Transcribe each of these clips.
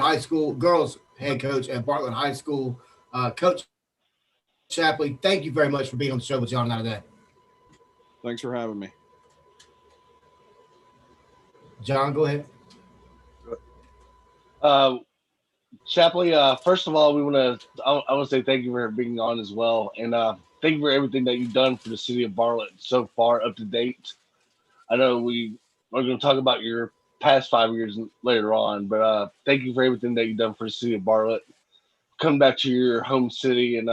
High School, girls head coach at Bartlett High School. Coach Shapley, thank you very much for being on the show with John and I today. Thanks for having me. John, go ahead. Shapley, first of all, I want to say thank you for being on as well, and thank you for everything that you've done for the city of Bartlett so far, up to date. I know we're going to talk about your past 5 years later on, but thank you for everything that you've done for the city of Bartlett. Coming back to your home city and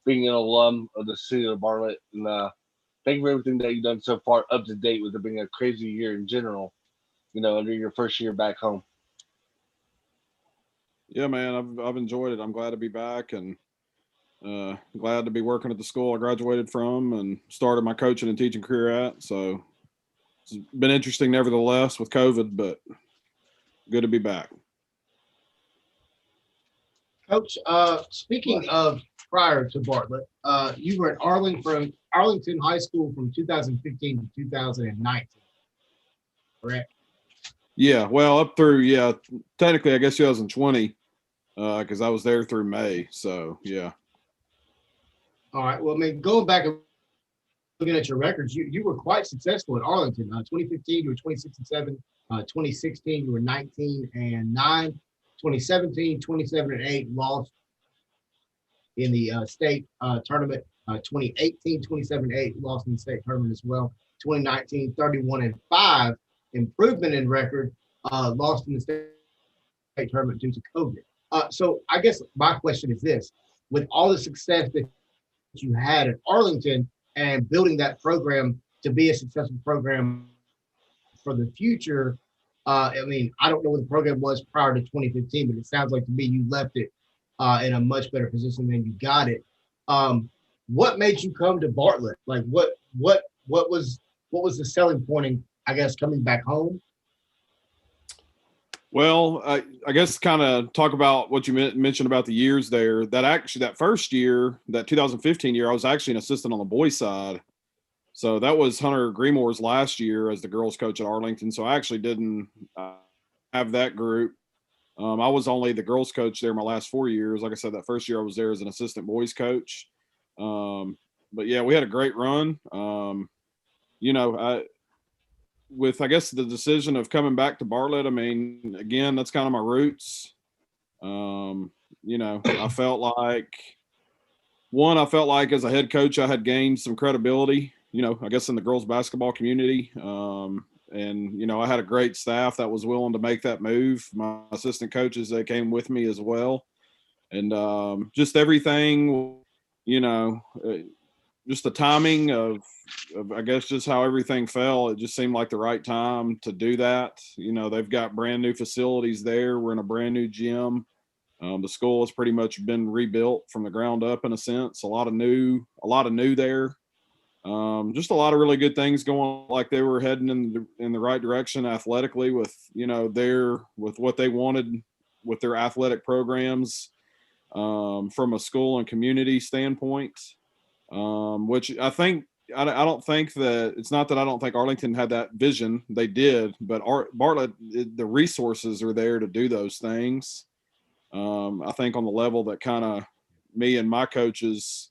being an alum of the city of Bartlett, and thank you for everything that you've done so far, up to date, with it being a crazy year in general. Under your first year back home. Yeah, man, I've enjoyed it. I'm glad to be back, and glad to be working at the school I graduated from and started my coaching and teaching career at. So it's been interesting, nevertheless, with COVID, but good to be back. Coach, speaking of prior to Bartlett, you were at Arlington High School from 2015 to 2019, correct? Yeah, well, up through, technically, I guess 2020, because I was there through May. So, yeah. All right. Well, I mean, going back and looking at your records, you were quite successful at Arlington. 2015, you were 26-7. 2016, you were 19-9. 2017, 27-8, lost in the state tournament. 2018, 27-8, lost in the state tournament as well. 2019, 31-5, improvement in record, lost in the state tournament due to COVID. So I guess my question is this: with all the success that you had at Arlington and building that program to be a successful program for the future, I mean, I don't know what the program was prior to 2015, but it sounds like to me you left it in a much better position than you got it. What made you come to Bartlett? Like, what was the selling point, I guess, coming back home? Well, I guess kind of talk about what you mentioned about the years there. That first year, that 2015 year, I was actually an assistant on the boys' side. So that was Hunter Greenmore's last year as the girls' coach at Arlington. So I actually didn't have that group. I was only the girls' coach there my last 4 years. Like I said, that first year I was there as an assistant boys' coach. But yeah, we had a great run. With, I guess, the decision of coming back to Bartlett, I mean, again, that's kind of my roots. I felt like as a head coach, I had gained some credibility, I guess in the girls basketball community. And I had a great staff that was willing to make that move. My assistant coaches, they came with me as well. And just everything, just the timing of I guess just how everything fell, it just seemed like the right time to do that. They've got brand new facilities there. We're in a brand new gym. The school has pretty much been rebuilt from the ground up in a sense. A lot of new there. Just a lot of really good things going. Like they were heading in the right direction athletically with with what they wanted with their athletic programs from a school and community standpoint. Which I think I don't think that it's not that I don't think Arlington had that vision. They did, but Bartlett, the resources are there to do those things. I think on the level that kind of me and my coaches,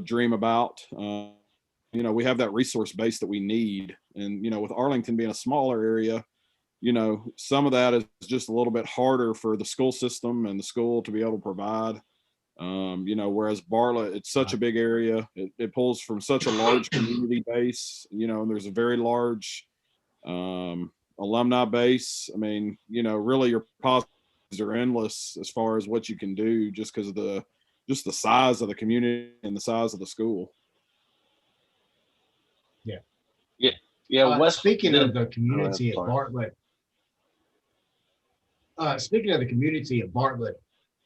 dream about. We have that resource base that we need, and with Arlington being a smaller area, some of that is just a little bit harder for the school system and the school to be able to provide. Whereas Bartlett, it's such a big area. It pulls from such a large community base, and there's a very large alumni base. I mean, really your possibilities are endless as far as what you can do just because of the size of the community and the size of the school. Yeah. Speaking of the community at Bartlett,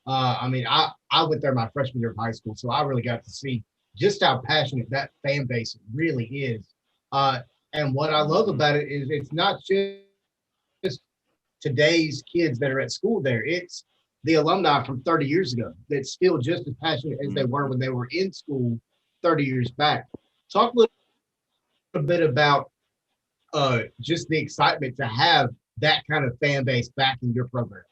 I mean, I went there my freshman year of high school, so I really got to see just how passionate that fan base really is. And what I love about it is it's not just today's kids that are at school there. It's the alumni from 30 years ago that's still just as passionate as they were when they were in school 30 years back. Talk a little bit about just the excitement to have that kind of fan base back in your program.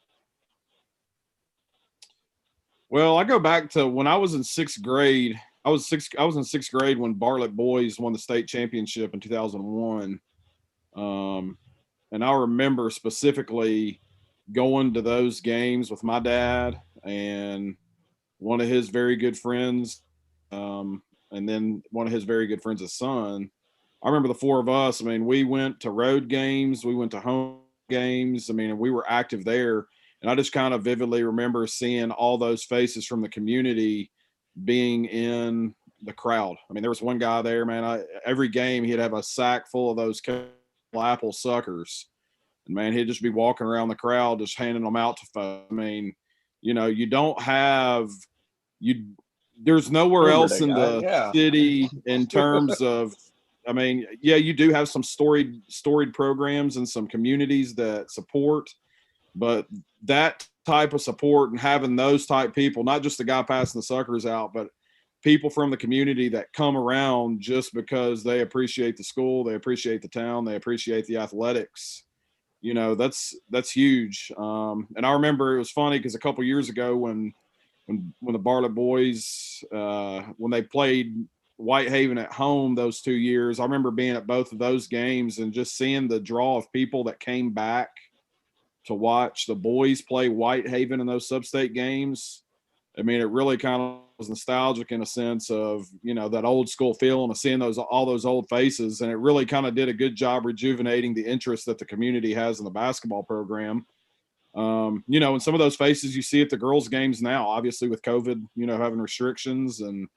Well, I go back to when I was in sixth grade. I was in sixth grade when Bartlett boys won the state championship in 2001. Um, and I remember specifically going to those games with my dad and one of his very good friends, and then one of his very good friends' son. I remember the four of us. I mean, we went to road games, we went to home games. I mean, and we were active there. And I just kind of vividly remember seeing all those faces from the community being in the crowd. I mean, there was one guy there, man. Every game he'd have a sack full of those apple suckers, and man, he'd just be walking around the crowd, just handing them out to folks. I mean, you don't have you. There's nowhere Remember else that in guy? the Yeah. city in terms of. I mean, yeah, you do have some storied programs and some communities that support, but that type of support and having those type people, not just the guy passing the suckers out, but people from the community that come around just because they appreciate the school, they appreciate the town, they appreciate the athletics. That's huge. And I remember it was funny because a couple years ago when the Bartlett boys when they played Whitehaven at home those 2 years, I remember being at both of those games and just seeing the draw of people that came back to watch the boys play Whitehaven in those sub-state games. I mean, it really kind of was nostalgic in a sense of, that old school feeling of seeing all those old faces. And it really kind of did a good job rejuvenating the interest that the community has in the basketball program. And some of those faces you see at the girls' games now, obviously with COVID, having restrictions and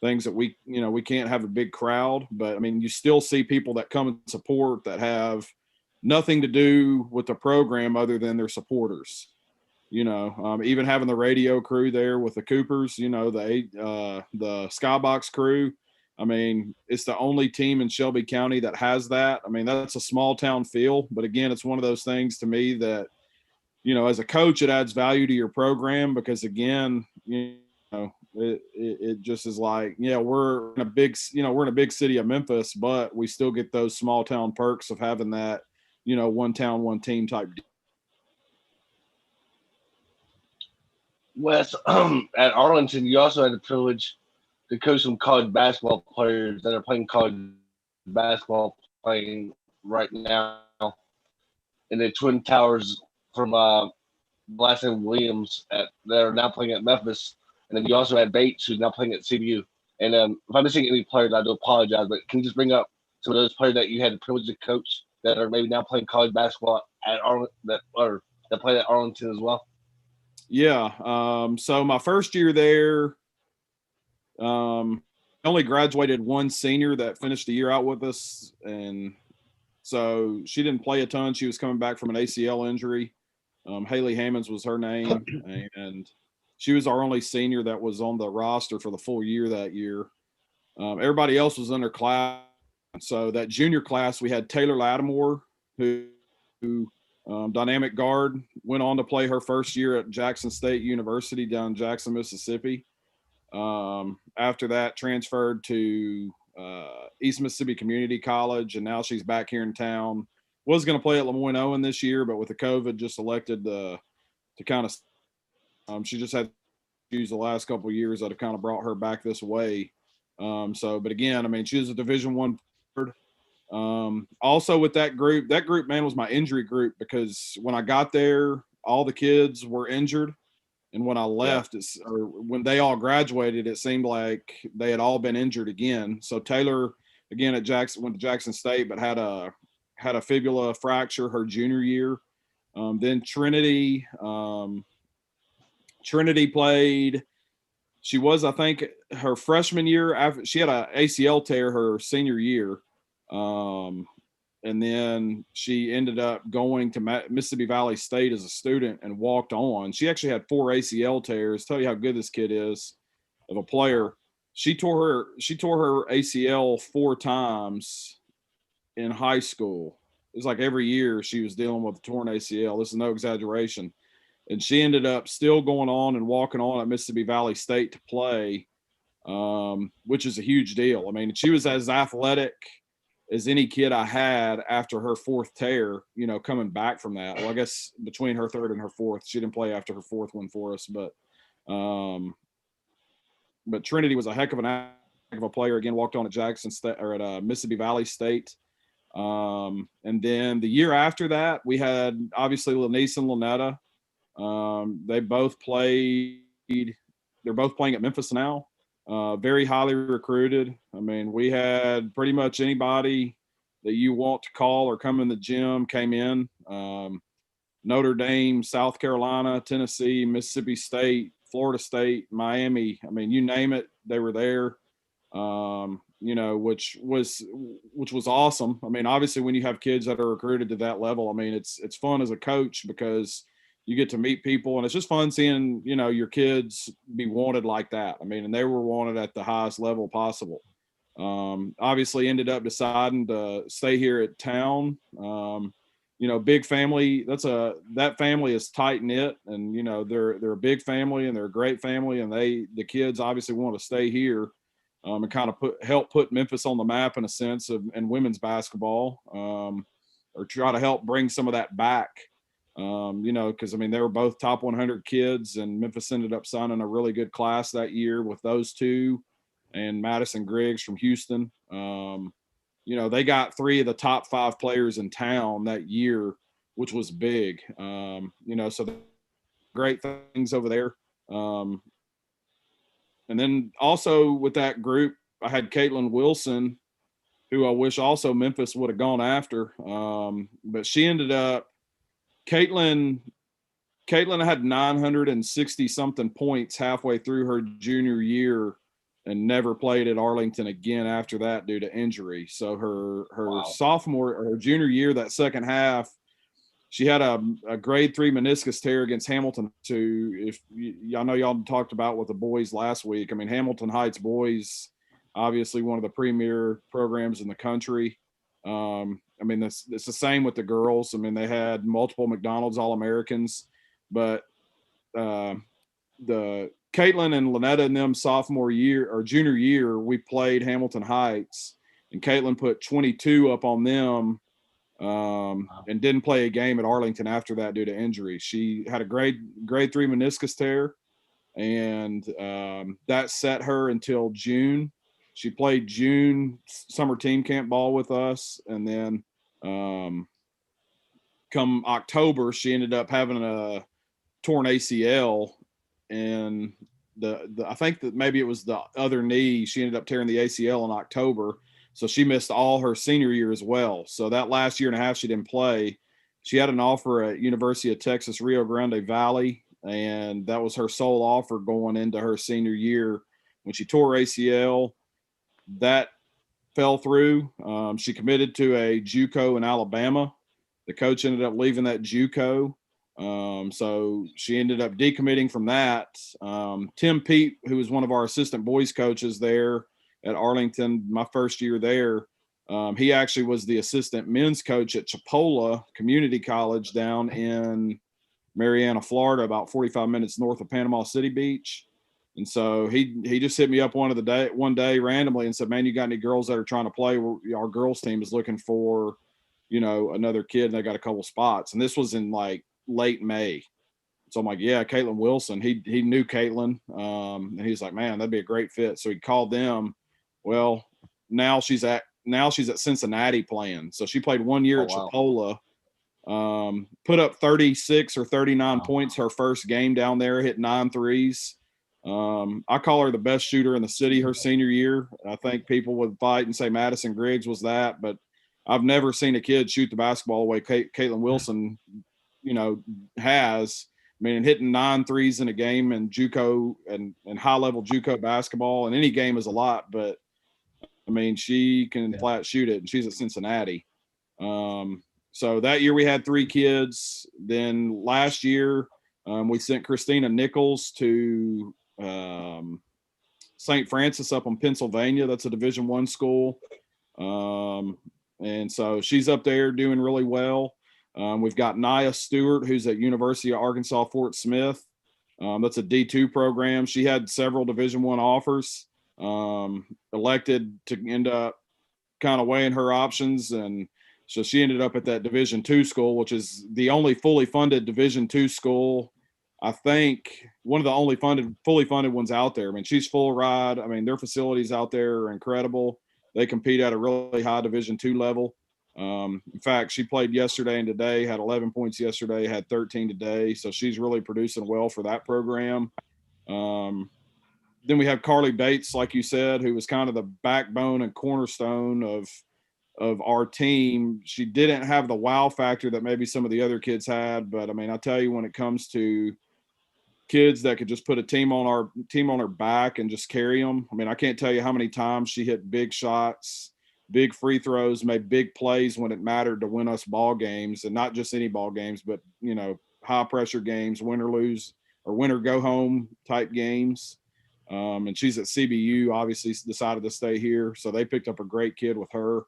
things that we can't have a big crowd. But I mean, you still see people that come and support that have nothing to do with the program other than their supporters. Even having the radio crew there with the Coopers, the Skybox crew. I mean, it's the only team in Shelby County that has that. I mean, that's a small town feel, but again, it's one of those things to me that, as a coach, it adds value to your program because again, it just is like, yeah, we're in a big city of Memphis, but we still get those small town perks of having that, one town, one team type deal. Wes, at Arlington, you also had the privilege to coach some college basketball players that are playing college basketball playing right now in the Twin Towers from last name Williams that are now playing at Memphis. And then you also had Bates, who's now playing at CBU. And if I'm missing any players, I do apologize, but can you just bring up some of those players that you had the privilege to coach that are maybe now playing college basketball at that play at Arlington as well? Yeah. So my first year there, only graduated one senior that finished the year out with us. And so she didn't play a ton. She was coming back from an ACL injury. Haley Hammonds was her name. And she was our only senior that was on the roster for the full year that year. Everybody else was in her class. So that junior class, we had Taylor Lattimore, who dynamic guard, went on to play her first year at Jackson State University down in Jackson, Mississippi. After that, transferred to East Mississippi Community College, and now she's back here in town. Was going to play at Lemoyne Owen this year, but with the COVID, just elected to kind of. She just had issues the last couple of years that have kind of brought her back this way. But again, I mean, she was a Division I. Also with that group, man, was my injury group because when I got there, all the kids were injured. And when I left, or when they all graduated, it seemed like they had all been injured again. So Taylor, again went to Jackson State, but had a fibula fracture her junior year. Then Trinity played. She was, I think, her freshman year. After she had an ACL tear her senior year. And then she ended up going to Mississippi Valley State as a student and walked on. She actually had 4 ACL tears. Tell you how good this kid is of a player. She tore her ACL 4 times in high school. It was like every year she was dealing with a torn ACL. This is no exaggeration. And she ended up still going on and walking on at Mississippi Valley State to play, which is a huge deal. I mean, she was as athletic as any kid I had after her 4th tear, coming back from that. Well, I guess between her 3rd and her 4th, she didn't play after her 4th one for us, but But Trinity was a heck of a player. Again, walked on at Jackson State or at Mississippi Valley State. And then the year after that, we had obviously Lanice and Lynetta. They both played. They're both playing at Memphis now. Very highly recruited. I mean, we had pretty much anybody that you want to call or come in the gym came in. Notre Dame, South Carolina, Tennessee, Mississippi State, Florida State, Miami. I mean, you name it, they were there. Which was awesome. I mean, obviously, when you have kids that are recruited to that level, I mean, it's fun as a coach because you get to meet people, and it's just fun seeing your kids be wanted like that. I mean, and they were wanted at the highest level possible. Obviously, ended up deciding to stay here at town. Big family. That family is tight knit, and they're a big family and they're a great family, and the kids obviously want to stay here. And kind of help put Memphis on the map in a sense in women's basketball, or try to help bring some of that back. Because I mean they were both top 100 kids, and Memphis ended up signing a really good class that year with those two, and Madison Griggs from Houston. They got 3 of the top 5 players in town that year, which was big. So great things over there. And then also with that group, I had Caitlin Wilson, who I wish also Memphis would have gone after. But she ended up, Caitlin had 960 something points halfway through her junior year and never played at Arlington again after that due to injury. So her sophomore or her junior year, that second half, she had a grade 3 meniscus tear against Hamilton. I know y'all talked about with the boys last week. I mean, Hamilton Heights boys, obviously one of the premier programs in the country. I mean, it's the same with the girls. I mean, they had multiple McDonald's All-Americans, but the Caitlin and Lynetta and them sophomore year or junior year, we played Hamilton Heights, and Caitlin put 22 up on them. And didn't play a game at Arlington after that due to injury. She had a grade 3 meniscus tear, and that set her until June. She played June summer team camp ball with us, and then come October, she ended up having a torn ACL, and I think that maybe it was the other knee. She ended up tearing the ACL in October. So she missed all her senior year as well. So that last year and a half she didn't play. She had an offer at University of Texas, Rio Grande Valley, and that was her sole offer going into her senior year. When she tore ACL, that fell through. She committed to a JUCO in Alabama. The coach ended up leaving that JUCO. So she ended up decommitting from that. Tim Pete, who was one of our assistant boys coaches there at Arlington, my first year there, he actually was the assistant men's coach at Chipola Community College down in Marianna, Florida, about 45 minutes north of Panama City Beach. And so he just hit me up one day randomly and said, "Man, you got any girls that are trying to play? Our girls team is looking for, another kid, and they got a couple spots." And this was in like late May. So I'm like, "Yeah, Caitlin Wilson." He knew Caitlin, and he's like, "Man, that'd be a great fit." So he called them. Well, now she's at Cincinnati playing. So she played 1 year at Chipola, put up 36 or 39 points her first game down there, hit 9 threes. I call her the best shooter in the city her senior year. I think people would fight and say Madison Griggs was that, but I've never seen a kid shoot the basketball the way Caitlin Wilson, has. I mean, hitting 9 threes in a game in JUCO and high level JUCO basketball, and any game is a lot, but I mean, she can flat shoot it, and she's at Cincinnati. So that year we had 3 kids. Then last year we sent Christina Nichols to St. Francis up in Pennsylvania. That's a Division I school. And so she's up there doing really well. We've got Nia Stewart, who's at University of Arkansas Fort Smith. That's a D2 program. She had several Division I offers. Elected to end up kind of weighing her options, and so she ended up at that Division II school, which is the only fully funded Division II school I think one of the only fully funded ones out there. I mean, she's full ride. I mean, their facilities out there are incredible. They compete at a really high Division II level. In fact, she played yesterday and today, had 11 points yesterday, had 13 today. So she's really producing well for that program. Then we have Carly Bates, like you said, who was kind of the backbone and cornerstone of our team. She didn't have the wow factor that maybe some of the other kids had, but I mean, I tell you, when it comes to kids that could just put a team on her back and just carry them. I mean, I can't tell you how many times she hit big shots, big free throws, made big plays when it mattered to win us ball games, and not just any ball games, but high pressure games, win or lose or win or go home type games. And she's at CBU, obviously decided to stay here, so they picked up a great kid with her.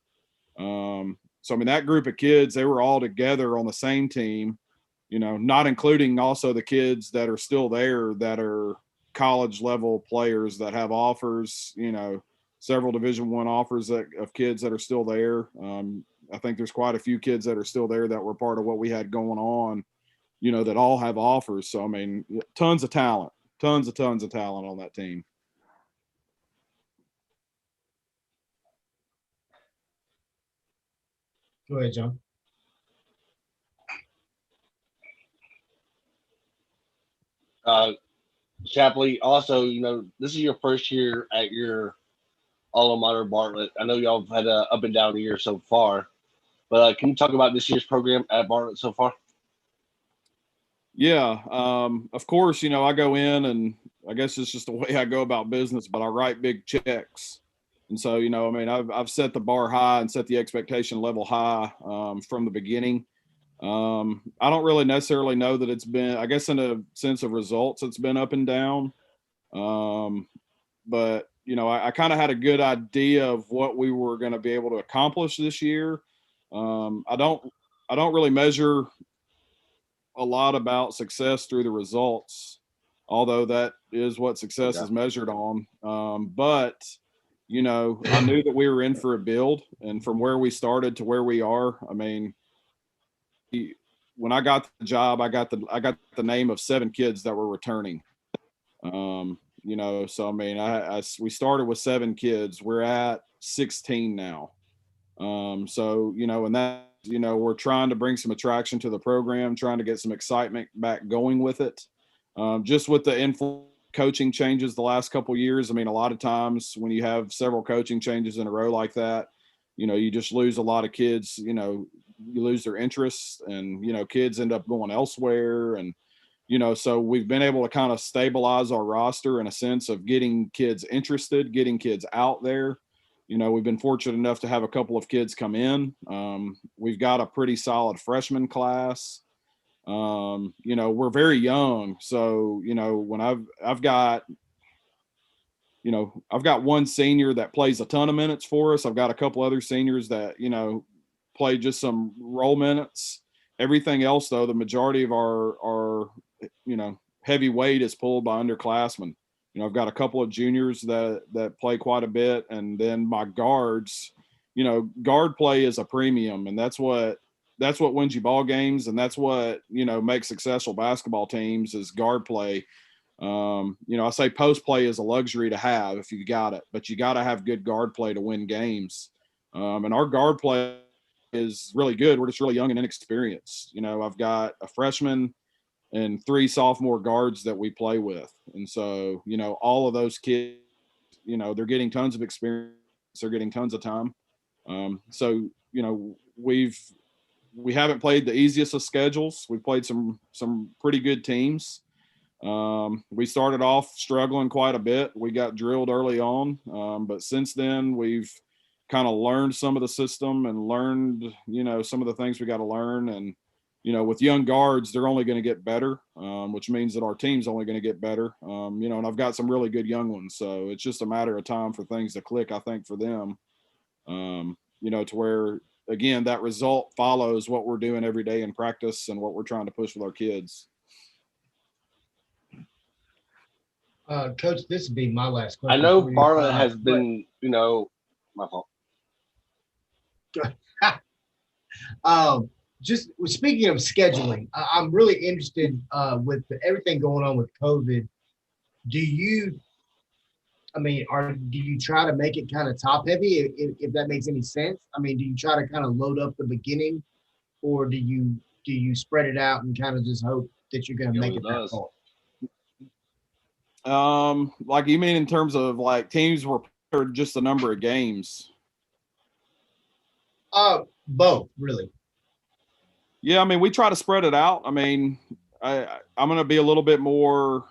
So I mean, that group of kids, they were all together on the same team. Not including also the kids that are still there that are college level players that have offers, several Division I offers of kids that are still there. I think there's quite a few kids that are still there that were part of what we had going on, that all have offers. So, I mean, tons of talent on that team. Go ahead, John. Shapley, also, this is your first year at your alma mater, Bartlett. I know y'all have had a up and down year so far, but can you talk about this year's program at Bartlett so far? Yeah, of course, I go in, and I guess it's just the way I go about business, but I write big checks. And so, I mean, I've set the bar high and set the expectation level high from the beginning. I don't really necessarily know that it's been, I guess in a sense of results, it's been up and down. But, I kind of had a good idea of what we were going to be able to accomplish this year. I don't really measure a lot about success through the results, although that is what success is measured on. But, I knew that we were in for a build, and from where we started to where we are, I mean, when I got the job, I got the name of 7 kids that were returning. So I mean, we started with 7 kids. We're at 16 now. So and that we're trying to bring some attraction to the program, trying to get some excitement back going with it. Just with the coaching changes the last couple of years. I mean, a lot of times when you have several coaching changes in a row like that, you just lose a lot of kids. You lose their interest, and kids end up going elsewhere. And so we've been able to kind of stabilize our roster in a sense of getting kids interested, getting kids out there. We've been fortunate enough to have a couple of kids come in. We've got a pretty solid freshman class. We're very young, so when I've got one senior that plays a ton of minutes for us. I've got a couple other seniors that play just some role minutes. Everything else, though, the majority of our heavy weight is pulled by underclassmen. I've got a couple of juniors that play quite a bit, and then my guards. Guard play is a premium, and that's what wins you ball games, and that's what makes successful basketball teams is guard play. I say post play is a luxury to have if you got it, but you got to have good guard play to win games. And our guard play is really good. We're just really young and inexperienced. I've got a freshman and 3 sophomore guards that we play with. And so, all of those kids, they're getting tons of experience. They're getting tons of time. So, we haven't played the easiest of schedules. We've played some pretty good teams. We started off struggling quite a bit. We got drilled early on. But since then we've kind of learned some of the system and learned, some of the things we got to learn. And, with young guards, they're only going to get better, which means that our team's only going to get better. And I've got some really good young ones. So it's just a matter of time for things to click, I think, for them, to where, again, that result follows what we're doing every day in practice and what we're trying to push with our kids. Coach, this would be my last question. I know Bartlett has been, my fault. just speaking of scheduling, I'm really interested with everything going on with COVID. Do you, I mean, do you try to make it kind of top heavy, if that makes any sense? I mean, do you try to kind of load up the beginning, or do you spread it out and kind of just hope that you're going to It make really it that does. far? Like you mean in terms of like teams were or just the number of games? Both really. Yeah, I mean, we try to spread it out. I mean, I'm going to be a little bit more.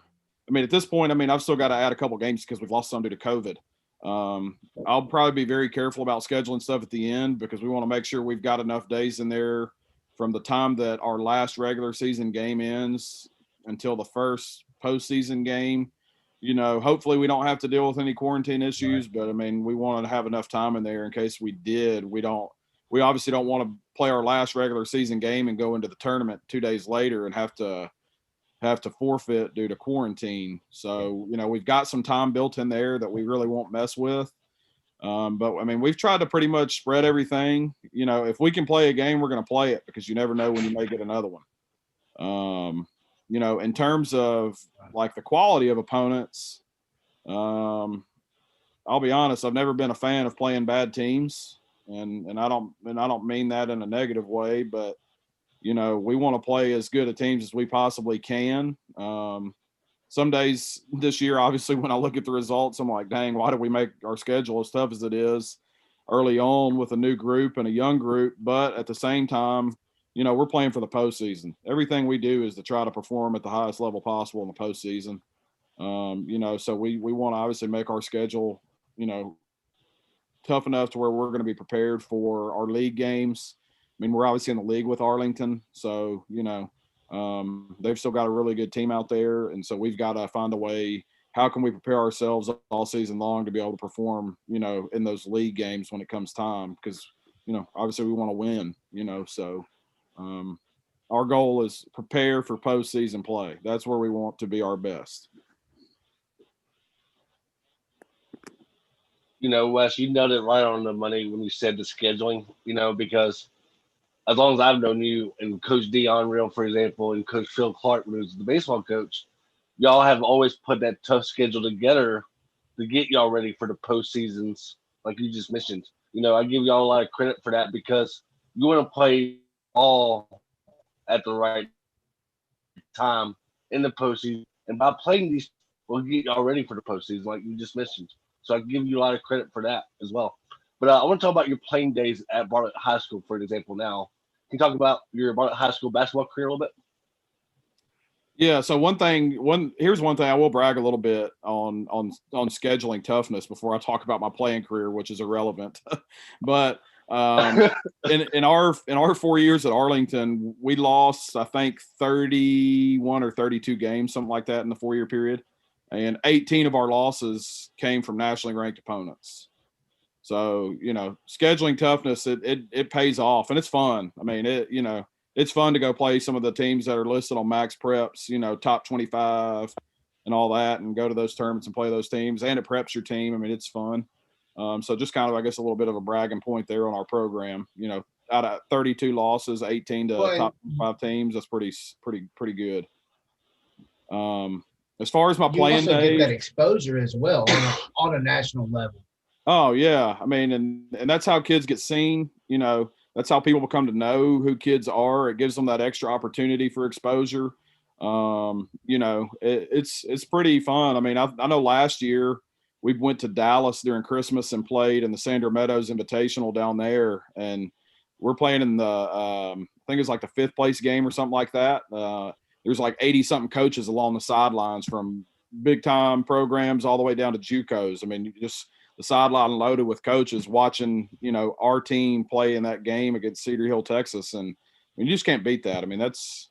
I mean, at this point, I mean, I've still got to add a couple games because we've lost some due to COVID. I'll probably be very careful about scheduling stuff at the end because we want to make sure we've got enough days in there from the time that our last regular season game ends until the first postseason game. You know, hopefully we don't have to deal with any quarantine issues, but I mean, we want to have enough time in there in case we did. We obviously don't want to play our last regular season game and go into the tournament 2 days later and have to forfeit due to quarantine. So, you know, we've got some time built in there that we really won't mess with. But I mean, we've tried to pretty much spread everything. You know, if we can play a game, we're going to play it because you never know when you may get another one. You know, in terms of like the quality of opponents, I'll be honest, I've never been a fan of playing bad teams. And I don't mean that in a negative way, but you know, we want to play as good a teams as we possibly can. Some days this year, obviously, when I look at the results, I'm like, dang, why did we make our schedule as tough as it is early on with a new group and a young group? But at the same time, you know, we're playing for the postseason. Everything we do is to try to perform at the highest level possible in the postseason. You know, so we want to obviously make our schedule, you know, tough enough to where we're going to be prepared for our league games. I mean, we're obviously in the league with Arlington, so you know they've still got a really good team out there, and so we've got to find a way. How can we prepare ourselves all season long to be able to perform, you know, in those league games when it comes time? Because you know, obviously, we want to win. You know, so our goal is prepare for postseason play. That's where we want to be our best. You know, Wes, you nailed it right on the money when you said the scheduling. You know, because as long as I've known you and Coach Dion Real, for example, and Coach Phil Clark, when he was the baseball coach, y'all have always put that tough schedule together to get y'all ready for the postseasons, like you just mentioned. You know, I give y'all a lot of credit for that because you want to play all at the right time in the postseason. And by playing these, we'll get y'all ready for the postseason, like you just mentioned. So I give you a lot of credit for that as well. But I want to talk about your playing days at Bartlett High School, for example. Now, can you talk about your Bartlett High School basketball career a little bit? Yeah. So here's one thing I will brag a little bit on scheduling toughness before I talk about my playing career, which is irrelevant. But in our 4 years at Arlington, we lost I think 31 or 32 games, something like that, in the 4 year period, and 18 of our losses came from nationally ranked opponents. So you know, scheduling toughness it pays off and it's fun. I mean, it's fun to go play some of the teams that are listed on Max Preps, you know, top 25 and all that, and go to those tournaments and play those teams. And it preps your team. I mean, it's fun. So just kind of, I guess, a little bit of a bragging point there on our program. You know, out of 32 losses, 18 to Well, top 5 teams. That's pretty good. As far as my you playing also get days, that exposure as well on a national level. oh yeah, I mean, and that's how kids get seen. You know, that's how people become to know who kids are. It gives them that extra opportunity for exposure. You know, it's pretty fun. I mean, I know last year we went to Dallas during Christmas and played in the Sandra Meadows Invitational down there, and we're playing in the I think it's like the 5th place game or something like that. There's like 80 something coaches along the sidelines from big time programs all the way down to JUCOs. I mean, just the sideline loaded with coaches watching, you know, our team play in that game against Cedar Hill, Texas. And I mean, you just can't beat that. I mean, that's,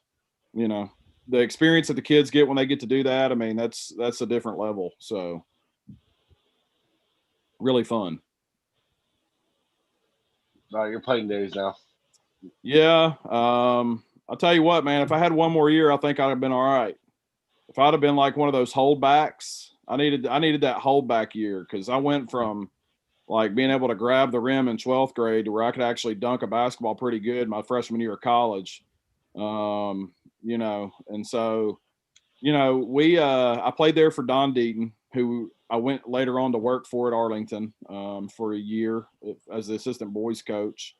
you know, the experience that the kids get when they get to do that. I mean, that's a different level. So really fun. All right, your playing days now. Yeah. I'll tell you what, man, if I had one more year, I think I'd have been all right. If I'd have been like one of those holdbacks, I needed that holdback year because I went from like being able to grab the rim in 12th grade to where I could actually dunk a basketball pretty good my freshman year of college. You know, and so, you know, I played there for Don Deaton, who I went later on to work for at Arlington for a year as the assistant boys coach.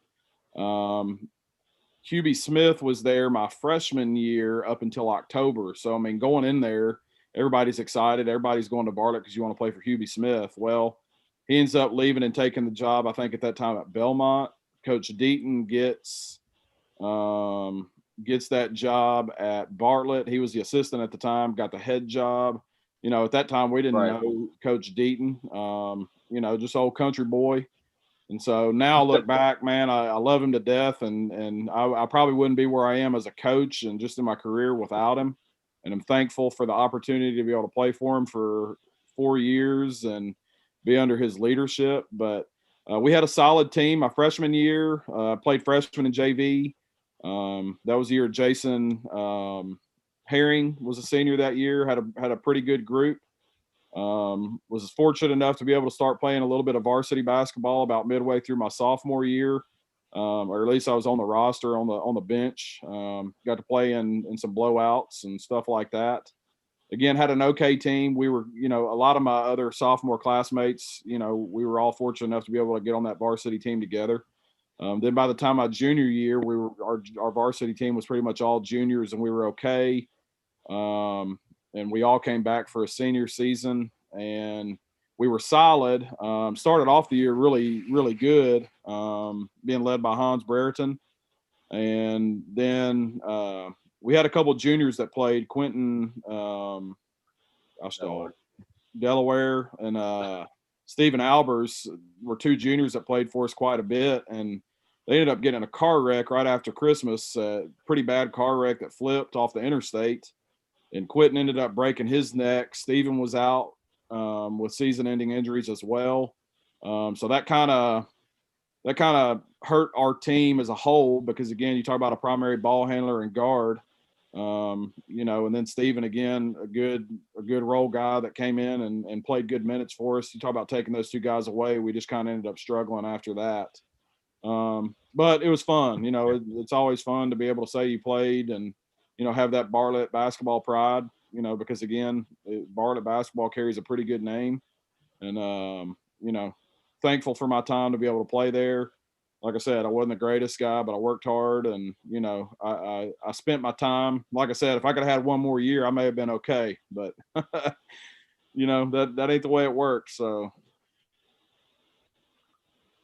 Hubie Smith was there my freshman year up until October. So, I mean, going in there, everybody's excited. Everybody's going to Bartlett because you want to play for Hubie Smith. Well, he ends up leaving and taking the job, I think, at that time at Belmont. Coach Deaton gets that job at Bartlett. He was the assistant at the time, got the head job. You know, at that time, we didn't know Coach Deaton, you know, just old country boy. And so now I look back, man, I love him to death. And I probably wouldn't be where I am as a coach and just in my career without him. And I'm thankful for the opportunity to be able to play for him for 4 years and be under his leadership. But we had a solid team my freshman year. Played freshman in JV. That was the year Jason Herring was a senior that year, had a pretty good group. Was fortunate enough to be able to start playing a little bit of varsity basketball about midway through my sophomore year, or at least I was on the roster on the bench. Got to play in some blowouts and stuff like that. Again, had an okay team. We were, you know, a lot of my other sophomore classmates, you know, we were all fortunate enough to be able to get on that varsity team together. Then by the time my junior year, our varsity team was pretty much all juniors, and we were okay. And we all came back for a senior season, and we were solid. Started off the year really, really good, being led by Hans Brereton. And then we had a couple of juniors that played. Quentin Delaware and Stephen Albers were two juniors that played for us quite a bit. And they ended up getting in a car wreck right after Christmas, pretty bad car wreck that flipped off the interstate. And Quentin ended up breaking his neck. Stephen was out with season-ending injuries as well. So that kind of hurt our team as a whole because, again, you talk about a primary ball handler and guard, you know, and then Stephen, again, a good role guy that came in and played good minutes for us. You talk about taking those two guys away. We just kind of ended up struggling after that. But it was fun. You know, it's always fun to be able to say you played and, you know, have that Bartlett basketball pride, you know, because again, Bartlett basketball carries a pretty good name. And, you know, thankful for my time to be able to play there. Like I said, I wasn't the greatest guy, but I worked hard and, you know, I spent my time. Like I said, if I could have had one more year, I may have been okay, but you know, that ain't the way it works. So,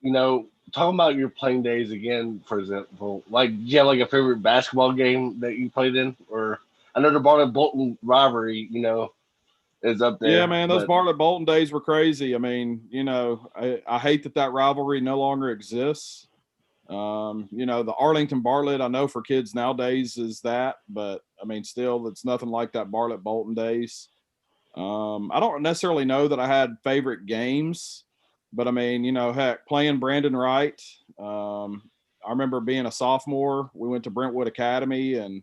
You know, talking about your playing days again, for example, like, do you have like a favorite basketball game that you played in? Or I know the Bartlett Bolton rivalry, you know, is up there. yeah, man, those Bartlett Bolton days were crazy. I mean, you know, I hate that rivalry no longer exists. You know, the Arlington Bartlett, I know for kids nowadays is that, but I mean, still, it's nothing like that Bartlett Bolton days. I don't necessarily know that I had favorite games, but I mean, you know, heck, playing Brandon Wright. I remember being a sophomore. We went to Brentwood Academy, and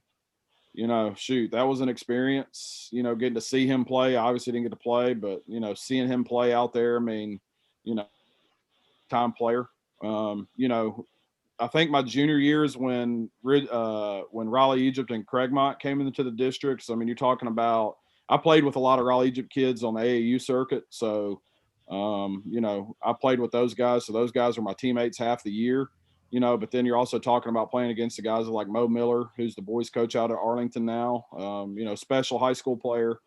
you know, shoot, that was an experience. You know, getting to see him play. I obviously didn't get to play, but you know, seeing him play out there. I mean, you know, time player. You know, I think my junior years when Raleigh Egypt and Craigmont came into the districts. I mean, you're talking about I played with a lot of Raleigh Egypt kids on the AAU circuit, so you know, I played with those guys. So those guys are my teammates half the year. You know, but then you're also talking about playing against the guys like Mo Miller, who's the boys coach out at Arlington now. You know, special high school player.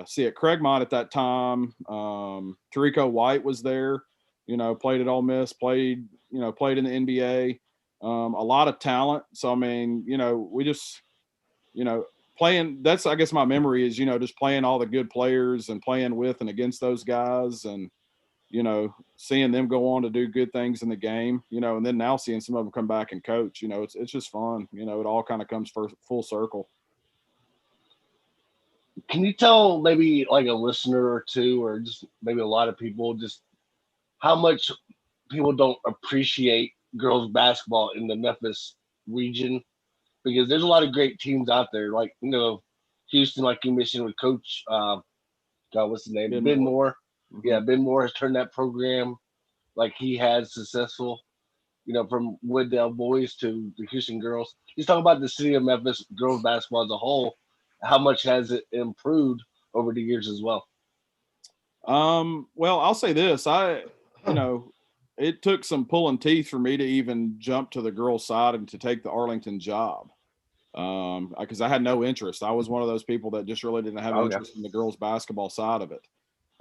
See, at Craigmont at that time, Tarico White was there. You know, played at Ole Miss, played in the NBA. A lot of talent. So I mean, you know, we just, you know, playing. That's, I guess, my memory is, you know, just playing all the good players and playing with and against those guys, and you know, seeing them go on to do good things in the game. You know, and then now seeing some of them come back and coach. You know, it's just fun. You know, it all kind of comes full circle. Can you tell maybe like a listener or two, or just maybe a lot of people, just how much people don't appreciate girls basketball in the Memphis region? Because there's a lot of great teams out there, like, you know, Houston, like you mentioned with Coach, God, what's his name, Ben Moore. Yeah, Ben Moore has turned that program like he has successful. From Wooddale boys to the Houston girls. He's talking about the city of Memphis girls basketball as a whole. How much has it improved over the years as well? Well, I'll say this. It took some pulling teeth for me to even jump to the girls' side and to take the Arlington job. Because I had no interest. I was one of those people that just really didn't have interest in the girls' basketball side of it.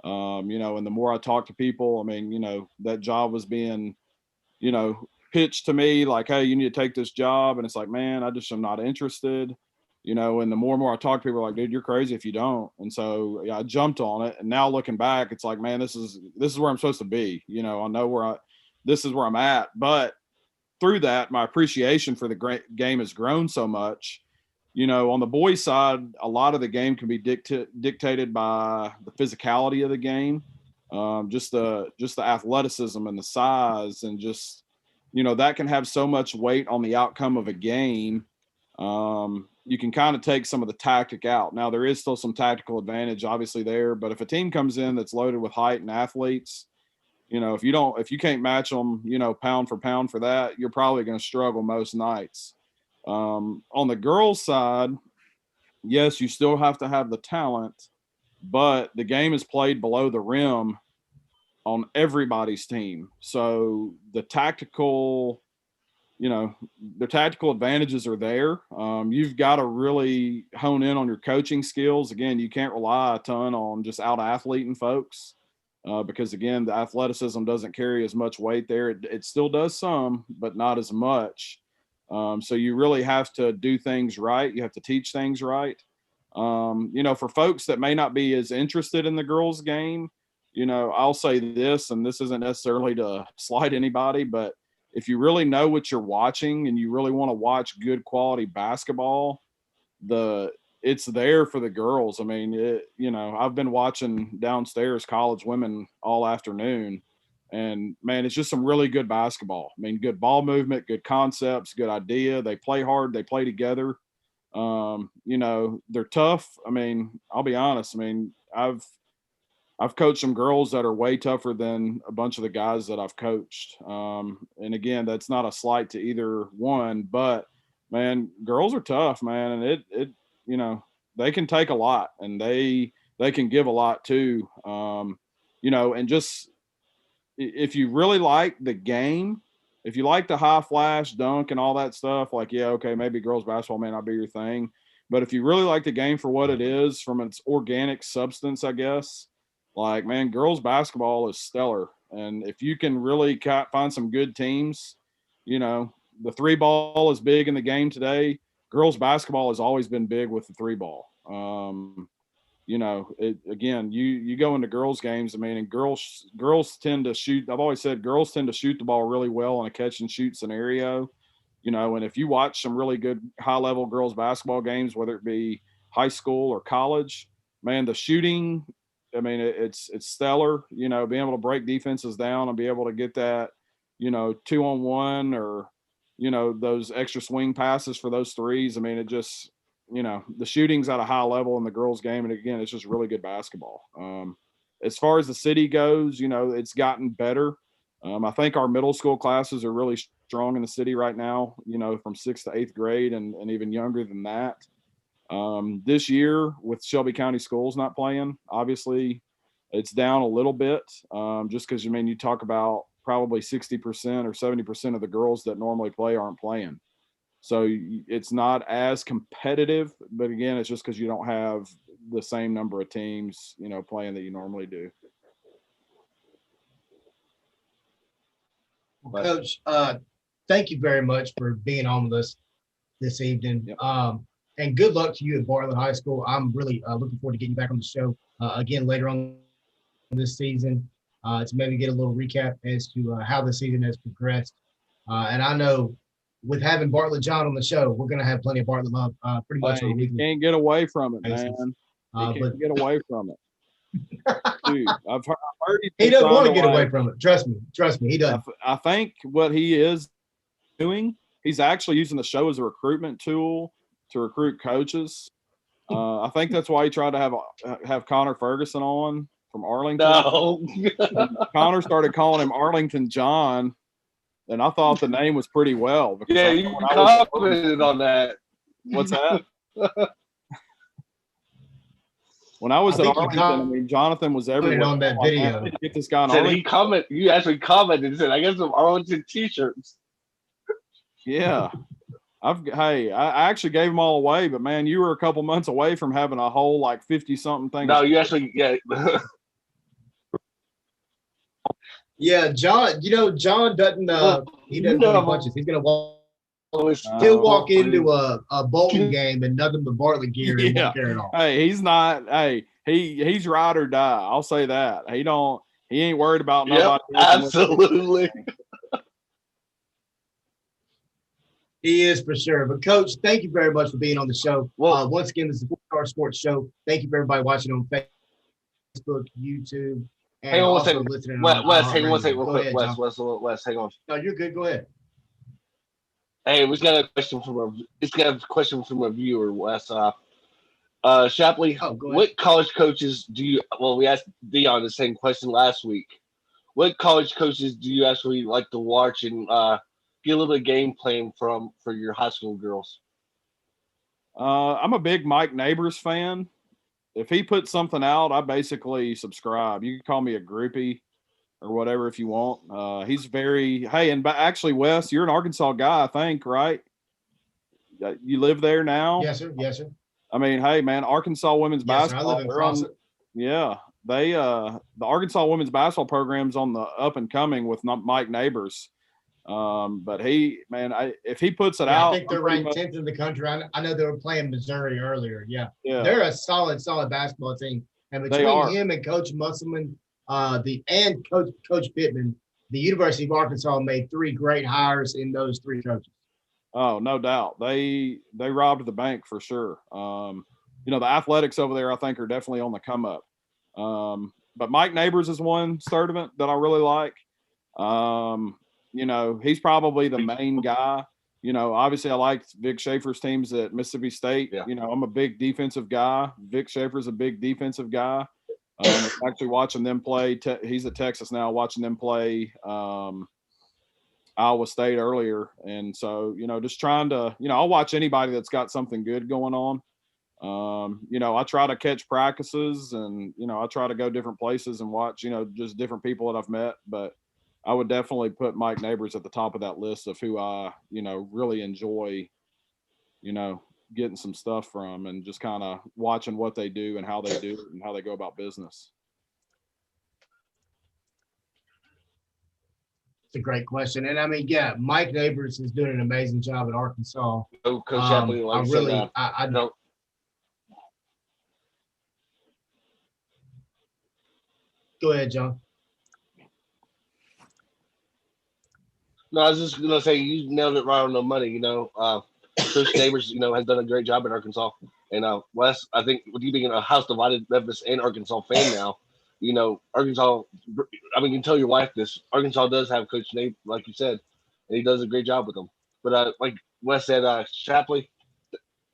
And the more I talked to people, that job was being, pitched to me like, hey, you need to take this job. And it's like, man, I just am not interested. And the more and more I talk to people, like, dude, you're crazy if you don't. And so yeah, I jumped on it. And now looking back, it's like, man, this is where I'm supposed to be. I know this is where I'm at. But through that, my appreciation for the great game has grown so much. On the boys' side, a lot of the game can be dictated by the physicality of the game, just the athleticism and the size, and just that can have so much weight on the outcome of a game. You can kind of take some of the tactic out. Now there is still some tactical advantage, obviously there, but if a team comes in that's loaded with height and athletes, if you can't match them, pound for pound for that, you're probably going to struggle most nights. On the girls' side, yes, you still have to have the talent, but the game is played below the rim on everybody's team. So the tactical advantages are there. You've got to really hone in on your coaching skills. Again, you can't rely a ton on just out athleting folks. Because again, the athleticism doesn't carry as much weight there. It still does some, but not as much. So you really have to do things right. You have to teach things right. For folks that may not be as interested in the girls' game, I'll say this, and this isn't necessarily to slight anybody, but if you really know what you're watching and you really want to watch good quality basketball, it's there for the girls. I've been watching downstairs college women all afternoon, and man, it's just some really good basketball. Good ball movement, good concepts, good idea. They play hard, they play together. They're tough. I'll be honest. I've coached some girls that are way tougher than a bunch of the guys that I've coached. And again, that's not a slight to either one, but man, girls are tough, man. And they can take a lot, and they can give a lot too. And just, if you really like the game, if you like the high flash dunk and all that stuff, like, yeah, okay, maybe girls basketball may not be your thing, but if you really like the game for what it is, from its organic substance, I guess, like, man, girls basketball is stellar. And if you can really find some good teams, the three ball is big in the game today. Girls basketball has always been big with the three ball. Again, you go into girls games, and girls tend to shoot. I've always said girls tend to shoot the ball really well in a catch and shoot scenario. And if you watch some really good high level girls basketball games, whether it be high school or college, man, the shooting, it's stellar. Being able to break defenses down and be able to get that, 2-on-1, or, those extra swing passes for those threes. It just, the shooting's at a high level in the girls' game. And again, it's just really good basketball. As far as the city goes, it's gotten better. I think our middle school classes are really strong in the city right now, from 6th to 8th grade, and even younger than that. This year, with Shelby County schools not playing, obviously it's down a little bit, just because, you talk about probably 60% or 70% of the girls that normally play aren't playing. So it's not as competitive, but again, it's just because you don't have the same number of teams, playing that you normally do. Well, Coach, thank you very much for being on with us this evening. Yep. And good luck to you at Bartlett High School. I'm really looking forward to getting you back on the show again later on this season to maybe get a little recap as to how the season has progressed. And I know with having Bartlett John on the show, we're going to have plenty of Bartlett love pretty much on a weekly. Can't get away from it, man. You can't get away from it. Dude, I've heard he doesn't want to get away from it. Trust me, he doesn't. I think what he is doing, he's actually using the show as a recruitment tool to recruit coaches. I think that's why he tried to have Connor Ferguson on from Arlington. No. And Connor started calling him Arlington John, and I thought the name was pretty well. Because Yeah, I, you when I was at commented on that. what's that? When I was I at think you Arlington, I mean, Jonathan was everywhere. on that I'm like, man, video. I need to get this guy in Said Arlington. you actually commented and said, I got some Arlington t-shirts. Yeah. I actually gave them all away, but man, you were a couple months away from having a whole like 50 something thing. No, you actually, yeah. Yeah, John. John doesn't. He doesn't go in bunches. He's gonna walk. He'll walk into a Bolton game and nothing but Bartlett gear and won't care at all. Hey, he's not. Hey, he's ride or die. I'll say that. He ain't worried about nobody. Absolutely. He is for sure. But Coach, thank you very much for being on the show. Well, Once again, this is the Four Sports Show. Thank you for everybody watching on Facebook, YouTube, and hang on one also second. listening. Wes, hang on one iHeartRadio. second, real Go quick. ahead, Wes, John. hang on. No, you're good. Go ahead. Hey, we got a question from a viewer, Wes. Shapley, Oh, go ahead. what college coaches do you? Well, we asked Dion the same question last week. What college coaches do you actually like to watch and get a little game plan for your high school girls? I'm a big Mike Neighbors fan. If he puts something out, I basically subscribe. You can call me a groupie or whatever if you want. He's very actually, Wes, you're an Arkansas guy, I think, right? You live there now? Yes, sir. Yes, sir. I mean, hey, man, Arkansas women's Yes, sir. I basketball. live in Crossett. Yeah, they the Arkansas women's basketball program's on the up and coming with Mike Neighbors. But if he puts it out, I think they're ranked 10th in the country. I know they were playing Missouri earlier. Yeah, yeah, they're a solid basketball team. And between him and Coach Musselman, and Coach Pittman, the University of Arkansas made 3 great hires in those 3 coaches. Oh, no doubt. They robbed the bank for sure. The athletics over there, I think, are definitely on the come up. But Mike Neighbors is one Sturdivant that I really like. He's probably the main guy. Obviously I liked Vic Schaefer's teams at Mississippi State. Yeah. I'm a big defensive guy. Vic Schaefer's a big defensive guy. Actually watching them play, he's at Texas now, watching them play Iowa State earlier. And so, just trying to, I'll watch anybody that's got something good going on. I try to catch practices and, I try to go different places and watch, just different people that I've met. But I would definitely put Mike Neighbors at the top of that list of who I, really enjoy, getting some stuff from and just kind of watching what they do and how they do it and how they go about business. It's a great question. And I mean, yeah, Mike Neighbors is doing an amazing job at Arkansas. Oh, Coach Shapley, I don't. Go ahead, John. No, I was just gonna say you nailed it right on the money. Coach Neighbors, has done a great job at Arkansas. And Wes, I think with you being a house divided Memphis and Arkansas fan now, Arkansas. I mean, you can tell your wife this. Arkansas does have Coach Nate, like you said, and he does a great job with them. But like Wes said, Shapley,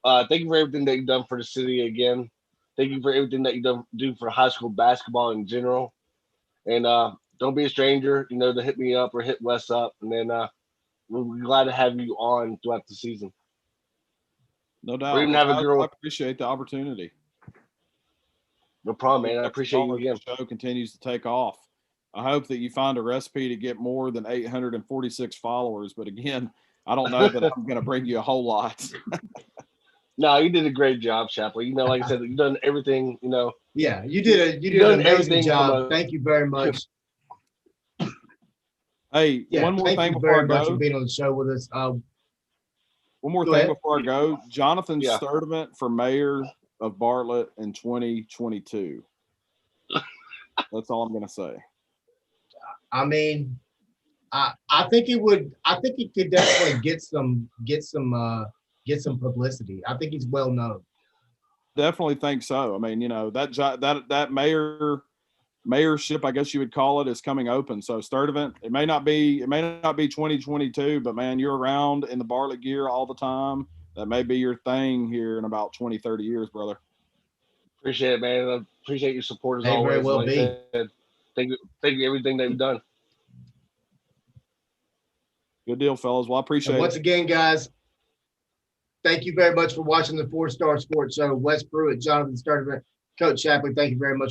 thank you for everything that you've done for the city again. Thank you for everything that you do for high school basketball in general. And don't be a stranger, to hit me up or hit Wes up. And then we're glad to have you on throughout the season. No doubt. Or even have a girl. I appreciate the opportunity. No problem, man. I appreciate you again. The show continues to take off. I hope that you find a recipe to get more than 846 followers. But again, I don't know that I'm going to bring you a whole lot. No, you did a great job, Shapley. Like I said, you've done everything, Yeah, you did an amazing job. Thank you very much. Hey, one more thing before I go. For being on the show with us. One more thing before I go. Jonathan Sturdivant for mayor of Bartlett in 2022. That's all I'm going to say. I mean, I think it would. I think he could definitely get some publicity. I think he's well known. Definitely think so. I mean, that mayorship, I guess you would call it, is coming open. So Sturdivant, it may not be 2022, but man, you're around in the Bartlett gear all the time. That may be your thing here in about 20, 30 years, brother. Appreciate it, man. I appreciate your support as May very always. well Like I be. said, thank you for everything that you've done. Good deal, fellas. Well, I And appreciate once it. again, guys, thank you very much for watching the 4 Star Sports Show. Wes Pruitt, Jonathan Sturdivant, Coach Shapley, thank you very much